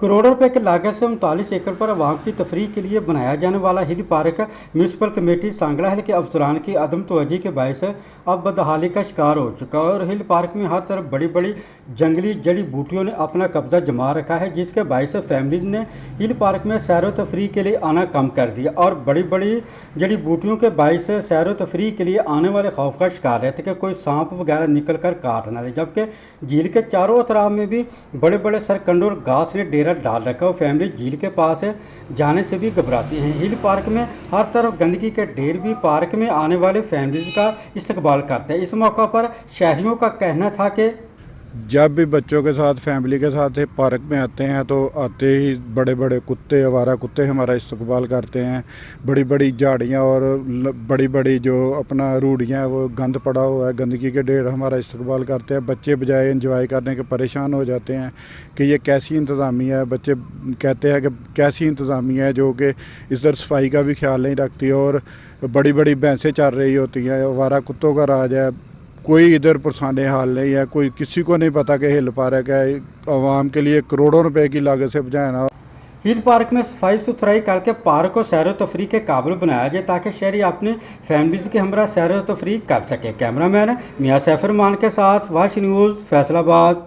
करोड़ों रुपए की लागत से 39 एकड़ पर अवाम की तफरीह के लिए बनाया जाने वाला hill park municipal committee Sangla हिल के अफसरान की अदम तवज्जो के बायस अब बदहाली का शिकार हो चुका है और हिल पार्क में हर तरफ बड़ी बड़ी जंगली जड़ी बूटियों ने अपना कब्जा जमा रखा है, जिसके बायस फैमिलीज ने हिल पार्क में सैर व तफरीह के लिए आना कम कर दिया और बड़ी बड़ी जड़ी बूटियों के बायस सैर व तफरीह के लिए आने वाले खौफ का शिकार रहते कि कोई सांप वगैरह निकल कर काट ना ले। जबकि झील के चारों अतराफ में भी बड़े बड़े सरकंड और घास ने डेरा डाल रखा है। फैमिली झील के पास जाने से भी घबराती हैं। हिल पार्क में हर तरफ गंदगी के ढेर भी पार्क में आने वाले फैमिलीज का इस्तकबाल करते हैं। इस मौका पर शहरियों का कहना था कि जब भी बच्चों के साथ फैमिली के साथ पार्क में आते हैं तो आते ही बड़े बड़े कुत्ते, आवारा कुत्ते हमारा इस्तकबाल करते हैं। बड़ी बड़ी झाड़ियाँ और बड़ी बड़ी जो अपना रूढ़ियाँ हैं वो गंद पड़ा हुआ है, गंदगी के ढेर हमारा इस्तकबाल करते हैं। बच्चे बजाय एंजॉय करने के परेशान हो जाते हैं कि ये कैसी इंतज़ामिया है। बच्चे कहते हैं कि कैसी इंतज़ामिया है जो कि इधर सफाई का भी ख्याल नहीं रखती और बड़ी बड़ी भैंसें चल रही होती हैं। आवारा कुत्तों का राज है, कोई इधर पुरसाने हाल नहीं है। कोई किसी को नहीं पता कि हिल पार्क है आवाम के लिए करोड़ों रुपए की लागत से बनाया। हिल पार्क में सफाई सुथराई करके पार्क को सैर व तफरीह के काबिल बनाया जाए ताकि शहरी अपनी फैमिलीज के हमरा सैर व तफरीह कर सके। कैमरामैन मियां सैफर मान के साथ वाच न्यूज़ फैसलाबाद।